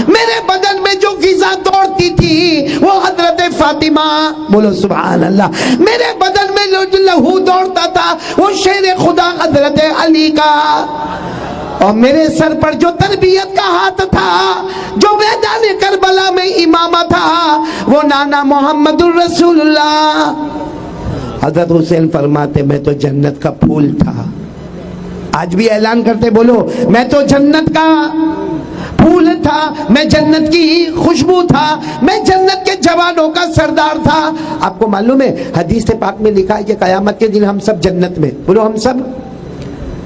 मेरे बदन में जो गिज़ा दौड़ती थी वो हजरत फातिमा। बोलो सुभान अल्लाह। मेरे बदन में जो लहू दौड़ता था वो शेर खुदा हजरत अली का। और मेरे सर पर जो तरबियत का हाथ था, जो मैदान करबला में इमामा था, वो नाना मोहम्मदुर रसूलुल्लाह। हजरत हुसैन फरमाते मैं तो जन्नत का फूल था। आज भी ऐलान करते, बोलो मैं तो जन्नत का फूल था, मैं जन्नत की खुशबू था, मैं जन्नत के जवानों का सरदार था। आपको मालूम है हदीस पाक में लिखा है कि कयामत के दिन हम सब जन्नत में। बोलो हम सब।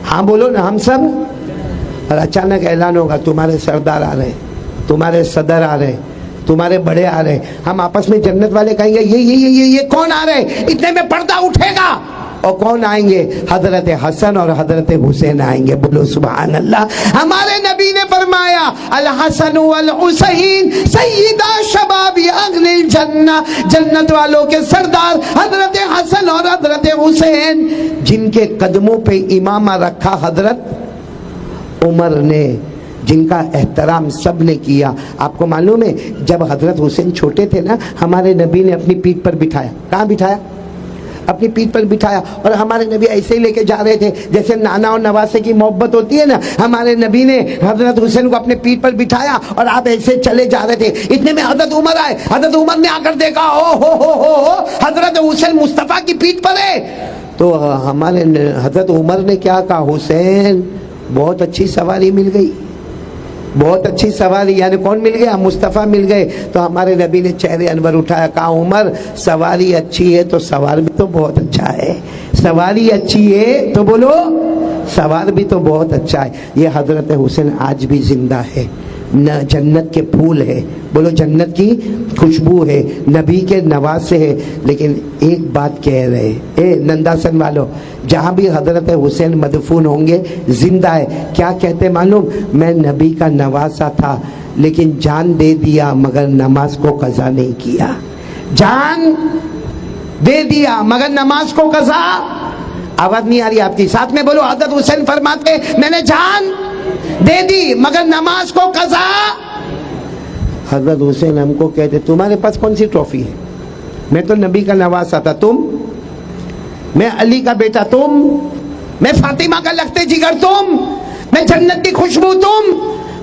हाँ बोलो ना, हम सब। और अचानक ऐलान होगा तुम्हारे सरदार आ रहे, तुम्हारे सदर आ रहे, तुम्हारे बड़े आ रहे। हम आपस में जन्नत वाले कहेंगे ये कौन आ रहे? इतने में पर्दा उठेगा और कौन आएंगे? हजरत हसन और हजरत हुसैन आएंगे। बोलो सुभान अल्लाह। हमारे नबी ने फरमाया अल हसन वल हुसैन सय्यदा शबाबी अहलिल जन्नह, जन्नत वालों के सरदार हजरत हसन और हजरत हुसैन, जिनके कदमों पे इमामा रखा हजरत उमर ने, जिनका एहतराम सब ने किया। आपको मालूम है जब हजरत हुसैन छोटे थे ना, हमारे नबी ने अपनी पीठ पर बिठाया। कहाँ बिठाया? अपनी पीठ पर बिठाया। और हमारे नबी ऐसे ही लेके जा रहे थे जैसे नाना और नवासे की मोहब्बत होती है ना। हमारे नबी ने हजरत हुसैन को अपने पीठ पर बिठाया और आप ऐसे चले जा रहे थे। इतने में हजरत उमर आए। हजरत उमर ने आकर देखा हो हजरत हुसैन मुस्तफा की पीठ पर है। तो हमारे हजरत उमर ने क्या कहा? हुसैन बहुत अच्छी सवारी मिल गई, बहुत अच्छी सवारी। यानी कौन मिल गया? मुस्तफ़ा मिल गए। तो हमारे नबी ने चेहरे अनवर उठाया, कहा उमर सवारी अच्छी है तो सवार भी तो बहुत अच्छा है। सवारी अच्छी है तो बोलो सवार भी तो बहुत अच्छा है। ये हजरत हुसैन आज भी जिंदा है। जन्नत के फूल है, बोलो जन्नत की खुशबू है, नबी के नवासे है। लेकिन एक बात कह रहे, ए नंदासन वालों, जहां भी हजरत हुसैन मदफून होंगे जिंदा है, क्या कहते मालूम, मैं नबी का नवासा था लेकिन जान दे दिया मगर नमाज को कज़ा नहीं किया। जान दे दिया मगर नमाज को कज़ा, आवाज नहीं आ रही आपकी, साथ में बोलो। हजरत हुसैन फरमाते मैंने जान दे दी मगर नमाज को कज़ा। हजरत हुसैन हमको कहते तुम्हारे पास कौन सी ट्रॉफी है, मैं तो नबी का नवासा था, तुम, मैं अली का बेटा तुम, मैं फातिमा का लखते जिगर तुम, मैं जन्नत की खुशबू तुम,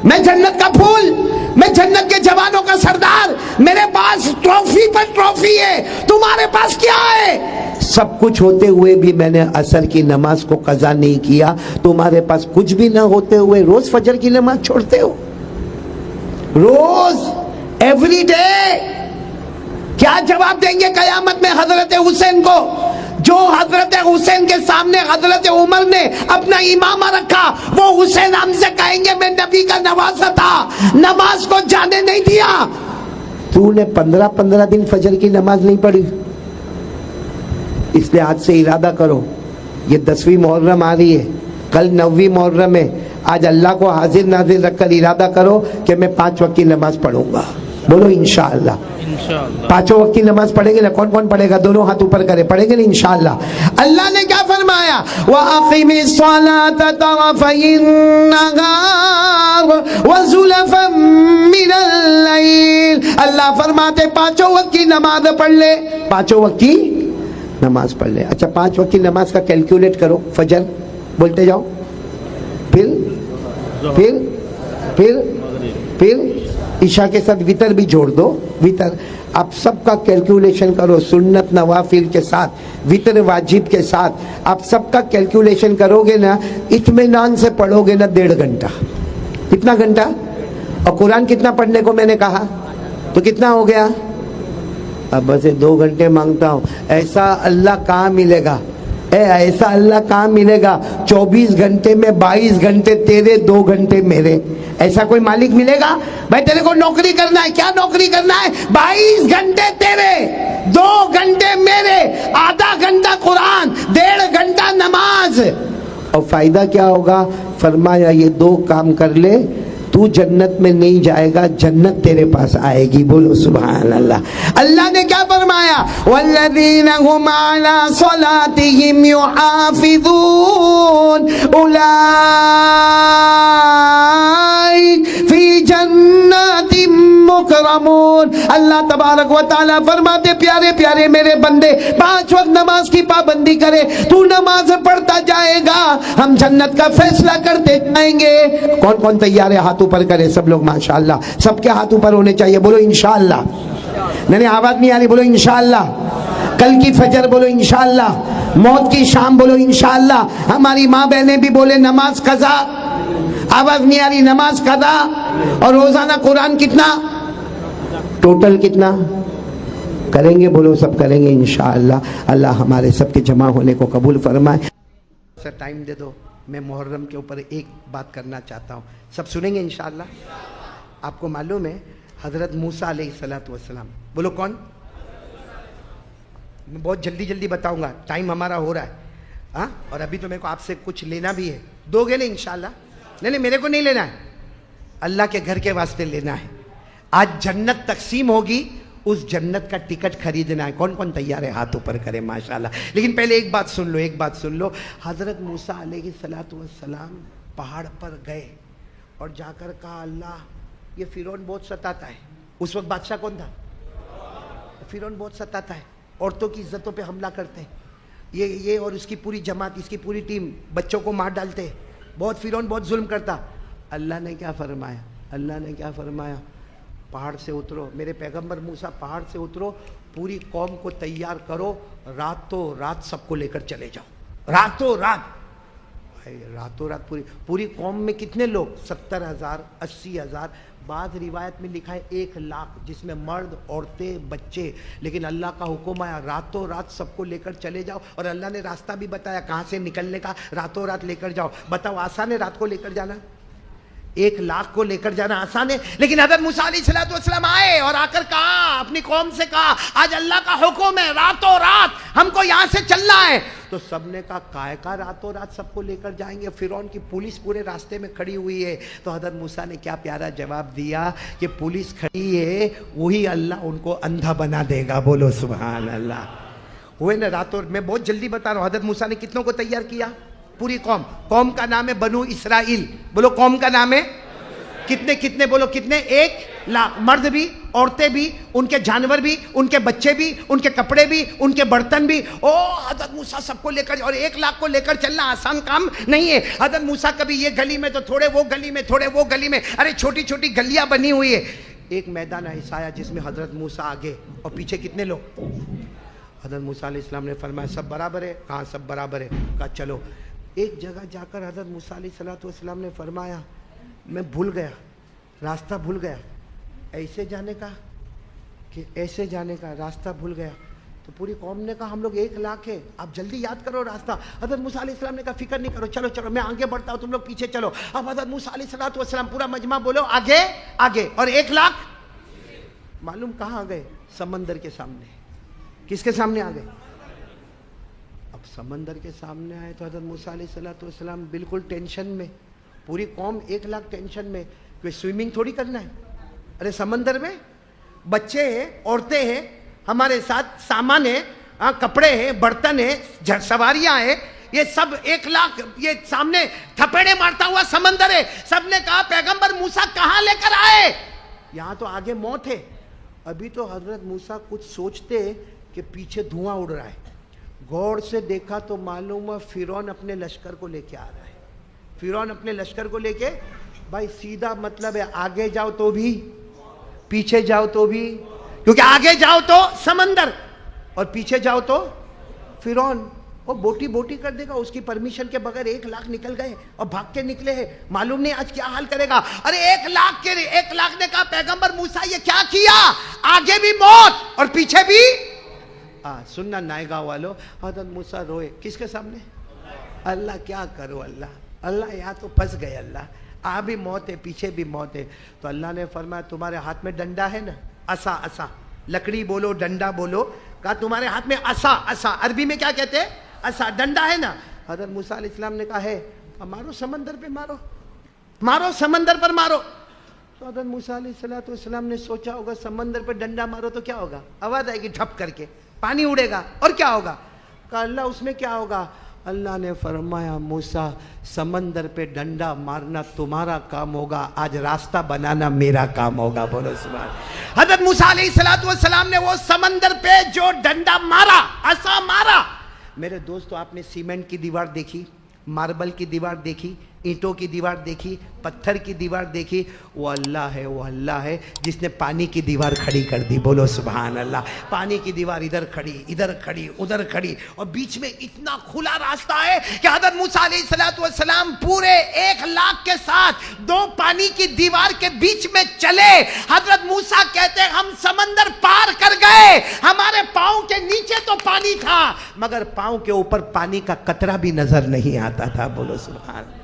मैं जन्नत का फूल, मैं जन्नत के जवानों का सरदार, मेरे पास ट्रॉफी पर ट्रॉफी है, तुम्हारे पास क्या है? सब कुछ होते हुए भी मैंने असर की नमाज को कज़ा नहीं किया। तुम्हारे पास कुछ भी ना होते हुए रोज फजर की नमाज छोड़ते हो, रोज, एवरी डे। क्या जवाब देंगे कयामत में हजरत हुसैन को? जो हजरत हुसैन के सामने हजरत उमर ने अपना इमामा रखा, वो हुसैन हमसे कहेंगे मैं नबी का नवासा था, नमाज को जाने नहीं दिया। तूने 15-15 दिन फजर की नमाज नहीं पढ़ी, इसलिए आज से इरादा करो, ये 10वीं मुहर्रम आ रही है, कल 9वीं मुहर्रम है, आज अल्लाह को हाजिर नाजिर रखकर इरादा करो कि मैं 5 वक्त की नमाज पढ़ूंगा। बोलो इंशाअल्लाह। पांचों वक्त की नमाज पढ़ेंगे ना? कौन कौन पढ़ेगा? दोनों हाथ ऊपर करे, पढ़ेंगे ना इंशाअल्लाह। अल्लाह ने क्या फरमाया? व अक़िमिस सलाता तरफ़इन नहार व ज़ुलफ़म मिनल लैल। अल्लाह फरमाते पांचों वक्त की नमाज पढ़ ले, पांचों वक्त की नमाज पढ़ ले। अच्छा, 5 वक्त की नमाज का कैलकुलेट करो, फजर बोलते जाओ, फिर ईशा के साथ वितर भी जोड़ दो, वितर। आप सबका कैलकुलेशन करो, सुन्नत नवाफिल के साथ, वितर वाजिब के साथ, आप सबका कैलकुलेशन करोगे ना, इत्मीनान से पढ़ोगे ना 1.5 घंटा। कितना घंटा? और कुरान कितना पढ़ने को मैंने कहा, तो कितना हो गया? अब बस 2 घंटे मांगता हूं। ऐसा अल्लाह कहाँ मिलेगा? ऐसा अल्लाह कहाँ मिलेगा? 24 घंटे में 22 घंटे तेरे, 2 घंटे मेरे। ऐसा कोई मालिक मिलेगा? भाई तेरे को नौकरी करना है, क्या नौकरी करना है? 22 घंटे तेरे, 2 घंटे मेरे, आधा घंटा कुरान, 1.5 घंटा नमाज। और फायदा क्या होगा? फरमाया ये 2 काम कर ले, तू जन्नत में नहीं जाएगा, जन्नत तेरे पास आएगी। बोलो सुभान अल्लाह। अल्लाह ने क्या फरमाया? वल्लज़ीना हुम अला सलातिहिम युहाफ़िज़ून उलाइक फी जन्नातिम मुकरमून। अल्लाह तबारक व तआला फरमाते प्यारे प्यारे मेरे बंदे, 5 वक्त नमाज की पाबंदी करे, तू नमाज पढ़ता जाएगा, हम जन्नत का फैसला करते जाएंगे। कौन कौन तैयार है? हाथ ऊपर करे सब लोग, माशाअल्लाह। सबके हाथ ऊपर होने चाहिए, बोलो इंशाअल्लाह। नहीं आवाज नहीं आ रही, बोलो इंशाअल्लाह। कल की फजर बोलो इंशाअल्लाह, मौत की शाम बोलो इंशाअल्लाह। हमारी माँ बहनें भी बोले नमाज कज़ा, आवाज नहीं आ रही, नमाज कज़ा। और रोजाना कुरान कितना, टोटल कितना करेंगे? बोलो सब करेंगे इंशाअल्लाह। अल्लाह हमारे सबके जमा होने को कबूल फरमाए। सर टाइम दे दो, मैं मुहर्रम के ऊपर एक बात करना चाहता हूँ, सब सुनेंगे इंशाअल्लाह। आपको मालूम है हजरत मूसा अलैहिस्सलातु वस्सलाम, बोलो कौन? मैं बहुत जल्दी जल्दी बताऊंगा, टाइम हमारा हो रहा है। हाँ, और अभी तो मेरे को आपसे कुछ लेना भी है, दोगे ना इंशाअल्लाह? नहीं मेरे को नहीं लेना है, अल्लाह के घर के वास्ते लेना है। आज जन्नत तकसीम होगी, उस जन्नत का टिकट खरीदना है। कौन कौन तैयार है? हाथ ऊपर करे माशाल्लाह। लेकिन पहले एक बात सुन लो, एक बात सुन लो। हजरत मूसा अलैहिस्सलातु वस्सलाम पहाड़ पर गए और जाकर कहा अल्लाह ये फिरौन बहुत सताता है। उस वक्त बादशाह कौन था? फिरौन बहुत सताता है, औरतों की इज्जतों पे हमला करते हैं, ये और उसकी पूरी जमात, इसकी पूरी टीम बच्चों को मार डालते हैं, बहुत फिरौन बहुत जुल्म करता। अल्लाह ने क्या फरमाया? अल्लाह ने क्या फरमाया? पहाड़ से उतरो, मेरे पैगंबर मूसा पहाड़ से उतरो, पूरी कौम को तैयार करो, रातों रात सबको लेकर चले जाओ। रातों रात, रातों रात पूरी कौम में कितने लोग? 70,000, 80,000, बाद रिवायत में लिखा है 1 लाख, जिसमें मर्द, औरतें, बच्चे। लेकिन अल्लाह का हुक्म आया रातों रात सबको लेकर चले जाओ। और अल्लाह ने रास्ता भी बताया कहाँ से निकलने का, रातों रात लेकर जाओ। बताओ आसान है रात को लेकर जाना? 1 लाख को लेकर जाना आसान है, लेकिन हज़रत मूसा अलैहिस्सलाम आए और आकर कहा, अपनी कौम से कहा, आज अल्लाह का हुक्म है, रातों रात हमको यहाँ से चलना है। तो सबने कहा, काहे का रातों रात सबको लेकर जाएंगे, फिरौन की पुलिस पूरे रास्ते में खड़ी हुई है। तो हज़रत मूसा ने क्या प्यारा जवाब दिया कि पुलिस खड़ी है, वही अल्लाह उनको अंधा बना देगा। बोलो सुभान अल्लाह। हुए ना रातों, मैं बहुत जल्दी बता रहा हूँ, हज़रत मूसा ने कितनों को तैयार किया, पूरी कौम का नाम है बनु इसराइल। बोलो कौम का नाम है, कितने कितने, बोलो कितने, 1 लाख, मर्द भी, औरतें भी, उनके जानवर भी, उनके बच्चे भी, उनके कपड़े भी, उनके बर्तन भी। ओ हज़रत मूसा सबको लेकर, और 1 लाख को लेकर चलना आसान काम नहीं है। हज़रत मूसा कभी ये गली में तो थोड़े वो गली में, थोड़े वो गली में, अरे छोटी छोटी गलियां बनी हुई है। एक मैदान ऐसा आया जिसमें हज़रत मूसा आगे और पीछे कितने लोग। हज़रत मूसा अलैहिस्सलाम ने फरमाया सब बराबर है। कहाँ सब बराबर है? कहा चलो। एक जगह जाकर हज़रत मूसा अलैहिस्सलाम ने फरमाया, मैं भूल गया, रास्ता भूल गया, ऐसे जाने का कि ऐसे जाने का, रास्ता भूल गया। तो पूरी कौम ने कहा, हम लोग 1 लाख है, आप जल्दी याद करो रास्ता। हज़रत मूसा अलैहिस्सलाम ने कहा, फिक्र नहीं करो, चलो चलो मैं आगे बढ़ता हूँ, तुम लोग पीछे चलो। अब हज़रत मूसा अलैहिस्सलाम, पूरा मजमा बोलो आगे आगे, और 1 लाख मालूम कहाँ आ गए? समंदर के सामने। किसके सामने आ गए? अब समंदर के सामने आए तो हज़रत मूसा अलैहिस्सलाम बिल्कुल टेंशन में, पूरी कौम 1 लाख टेंशन में, कोई स्विमिंग थोड़ी करना है। अरे समंदर में बच्चे हैं, औरतें हैं, हमारे साथ सामान है, कपड़े हैं, बर्तन है, सवारियां हैं, ये सब 1 लाख, ये सामने थपेड़े मारता हुआ समंदर है। सबने कहा, पैगंबर मूसा कहाँ लेकर आए? यहाँ तो आगे मौत है। अभी तो हज़रत मूसा कुछ सोचते कि पीछे धुआं उड़ रहा है। गौर से देखा तो मालूम हुआ फिरौन अपने लश्कर को लेके आ रहा है। फिरौन अपने लश्कर को लेके, भाई सीधा मतलब है, आगे जाओ तो भी, पीछे जाओ तो भी, क्योंकि आगे जाओ तो समंदर और पीछे जाओ तो फिरौन। वो बोटी बोटी कर देगा, उसकी परमिशन के बगैर 1 लाख निकल गए और भाग के निकले हैं। मालूम नहीं आज क्या हाल करेगा। अरे 1 लाख ने कहा, पैगंबर मूसा ये क्या किया? आगे भी मौत और पीछे भी। सुनना नायगांव वालों, हज़रत मूसा रोए किसके सामने? अल्लाह, क्या करो अल्लाह, अल्लाह यहाँ तो फंस गए अल्लाह, आ भी मौत है, पीछे भी मौत है। तो अल्लाह ने फरमाया, तुम्हारे हाथ में डंडा है ना, असा, असा, लकड़ी बोलो, डंडा बोलो। कहा तुम्हारे हाथ में असा, असा, अरबी में क्या कहते हैं? असा, डंडा है ना। हज़रत मूसा अलैहिस्सलाम ने कहा है, मारो समंदर पे, मारो मारो समंदर पर मारो। तो हज़रत मूसा अलैहिस्सलाम ने सोचा होगा, समंदर पर डंडा मारो तो क्या होगा? आवाज आएगी ठप करके, पानी उड़ेगा, और क्या होगा? कहा अल्लाह उसमें क्या होगा? अल्लाह ने फरमाया, मूसा समंदर पे डंडा मारना तुम्हारा काम होगा, आज रास्ता बनाना मेरा काम होगा। बोलो सुभान। हज़रत मूसा अलैहिस्सलाम ने वो समंदर पे जो डंडा मारा, असा मारा। मेरे दोस्तों, आपने सीमेंट की दीवार देखी, मार्बल की दीवार देखी, ईंटों की दीवार देखी, पत्थर की दीवार देखी? वो अल्लाह है, वो अल्लाह है जिसने पानी की दीवार खड़ी कर दी। बोलो सुभान अल्लाह। पानी की दीवार इधर खड़ी, इधर खड़ी, उधर खड़ी, और बीच में इतना खुला रास्ता है कि हज़रत मूसा अलैहिस्सलाम पूरे 1 लाख के साथ 2 पानी की दीवार के बीच में चले। हज़रत मूसा कहते हैं, हम समंदर पार कर गए, हमारे पाँव के नीचे तो पानी था, मगर पाँव के ऊपर पानी का कतरा भी नजर नहीं आता था। बोलो सुभान।